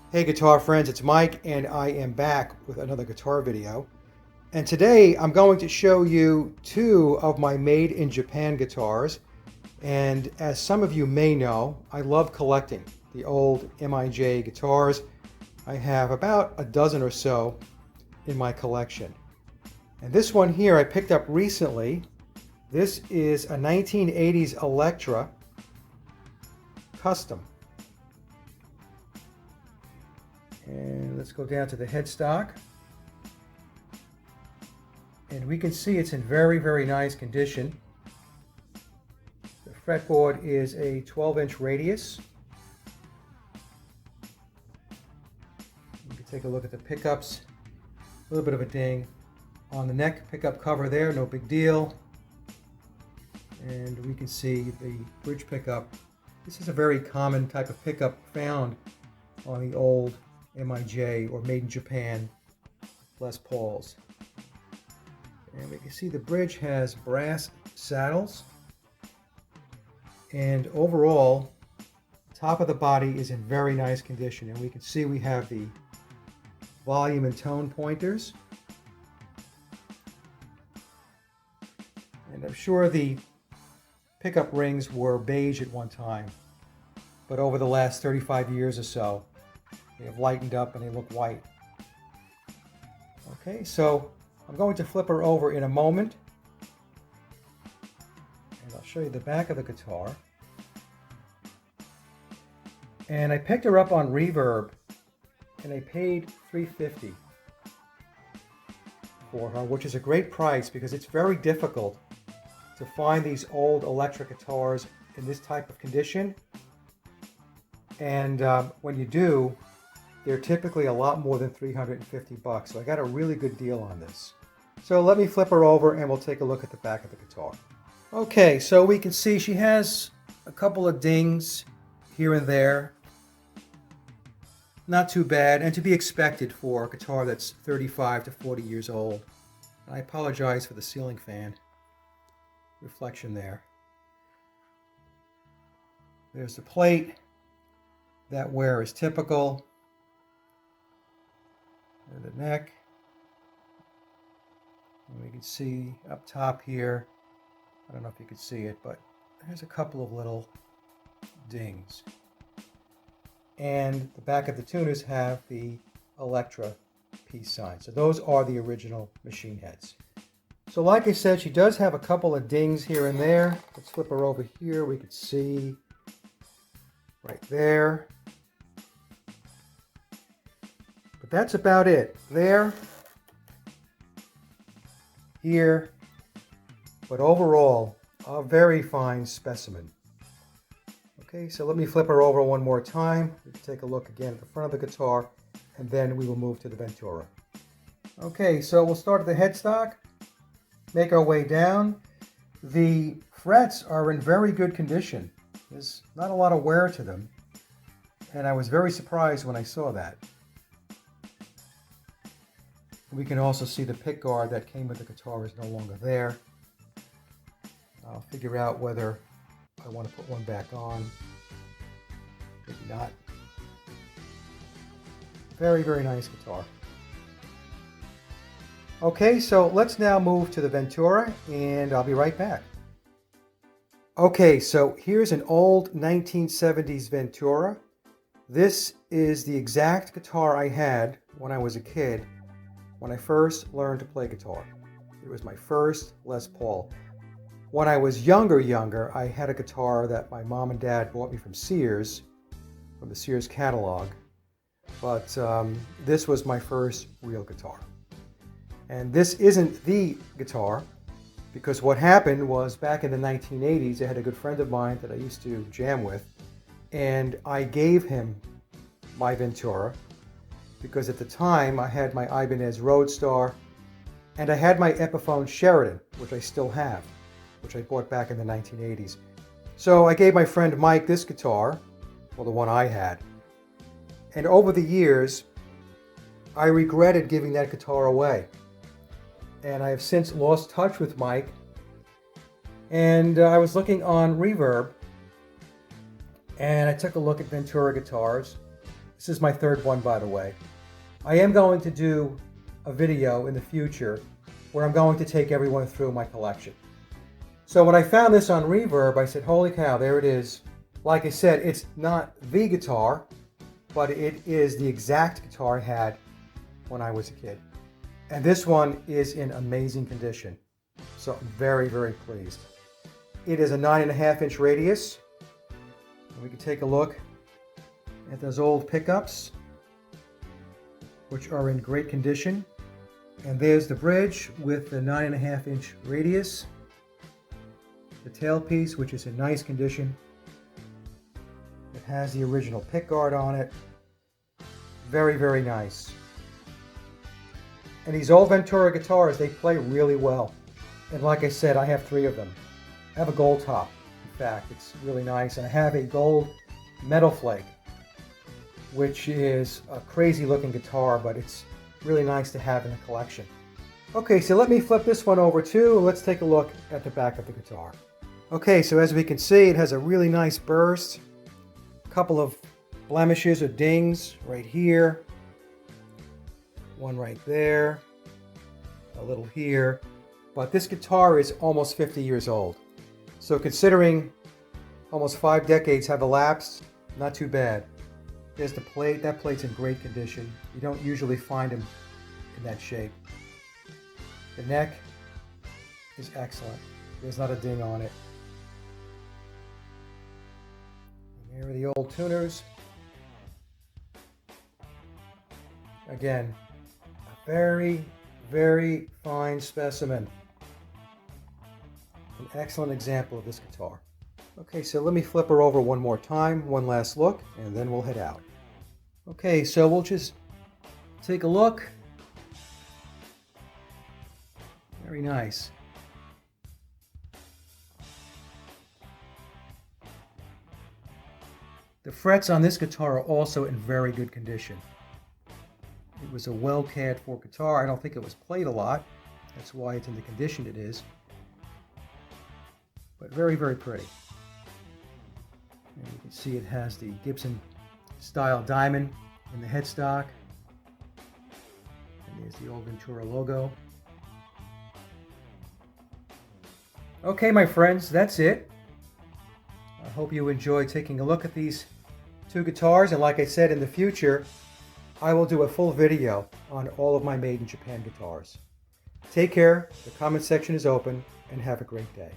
Hey guitar friends, it's Mike and I am back with another guitar video. And today I'm going to show you two of my made in Japan guitars. And as some of you may know, I love collecting the old MIJ guitars. I have about a dozen or so in my collection. And this one here I picked up recently. This is a 1980s Electra custom. And let's go down to the headstock. And we can see it's in very, very nice condition. The fretboard is a 12-inch radius. You can take a look at the pickups. A little bit of a ding on the neck pickup cover there, no big deal. And we can see the bridge pickup. This is a very common type of pickup found on the old MIJ or made in Japan Les Pauls. And we can see the bridge has brass saddles, and overall top of the body is in very nice condition, and we can see we have the volume and tone pointers, and I'm sure the pickup rings were beige at one time, but over the last 35 years or so they have lightened up and they look white. Okay, so I'm going to flip her over in a moment. And I'll show you the back of the guitar. And I picked her up on Reverb and I paid $350 for her, which is a great price because it's very difficult to find these old electric guitars in this type of condition. And when you do, they're typically a lot more than $350, so I got a really good deal on this. So let me flip her over and we'll take a look at the back of the guitar. Okay, so we can see she has a couple of dings here and there. Not too bad, and to be expected for a guitar that's 35 to 40 years old. And I apologize for the ceiling fan reflection there. There's the plate. That wear is typical. There's the neck. And we can see up top here, I don't know if you can see it, but there's a couple of little dings. And the back of the tuners have the Electra peace sign. So those are the original machine heads. So like I said, she does have a couple of dings here and there. Let's flip her over here. We can see right there. But that's about it. There, here, but overall, a very fine specimen. Okay, so let me flip her over one more time. We can take a look again at the front of the guitar, and then we will move to the Ventura. Okay, so we'll start at the headstock, make our way down. The frets are in very good condition. There's not a lot of wear to them, and I was very surprised when I saw that. We can also see the pick guard that came with the guitar is no longer there. I'll figure out whether I want to put one back on. Maybe not. Very, very nice guitar. Okay, so let's now move to the Ventura, and I'll be right back. Okay, so here's an old 1970s Ventura. This is the exact guitar I had when I was a kid, when I first learned to play guitar. It was my first Les Paul. When I was younger, I had a guitar that my mom and dad bought me from Sears, from the Sears catalog. But this was my first real guitar. And this isn't the guitar, because what happened was back in the 1980s, I had a good friend of mine that I used to jam with, and I gave him my Ventura, because at the time I had my Ibanez Roadstar and I had my Epiphone Sheridan, which I still have, which I bought back in the 1980s. So I gave my friend Mike this guitar, well, the one I had, and over the years I regretted giving that guitar away, and I have since lost touch with Mike. And I was looking on Reverb and I took a look at Ventura guitars, This is my third one, by the way. I am going to do a video in the future where I'm going to take everyone through my collection. So when I found this on Reverb, I said, holy cow, there it is. Like I said, it's not the guitar, but it is the exact guitar I had when I was a kid. And this one is in amazing condition. So I'm very, very pleased. It is a 9.5-inch radius. And we can take a look at those old pickups, which are in great condition. And there's the bridge with the 9.5-inch radius. The tailpiece, which is in nice condition. It has the original pickguard on it. Very, very nice. And these old Ventura guitars, they play really well. And like I said, I have 3 of them. I have a gold top, in fact, it's really nice. And I have a gold metal flake, which is a crazy looking guitar, but it's really nice to have in the collection. Okay, so let me flip this one over too. Let's take a look at the back of the guitar. Okay, so as we can see, it has a really nice burst. A couple of blemishes or dings right here. One right there. A little here. But this guitar is almost 50 years old. So considering almost 5 decades have elapsed, not too bad. There's the plate. That plate's in great condition. You don't usually find them in that shape. The neck is excellent. There's not a ding on it. And here are the old tuners. Again, a very, very fine specimen. An excellent example of this guitar. Okay, so let me flip her over one more time, one last look, and then we'll head out. Okay, so we'll just take a look. Very nice. The frets on this guitar are also in very good condition. It was a well cared for guitar. I don't think it was played a lot. That's why it's in the condition it is. But very, very pretty. And you can see it has the Gibson style diamond in the headstock. And there's the old Ventura logo. Okay, my friends, that's it. I hope you enjoyed taking a look at these 2 guitars. And like I said, in the future, I will do a full video on all of my made in Japan guitars. Take care, the comment section is open, and have a great day.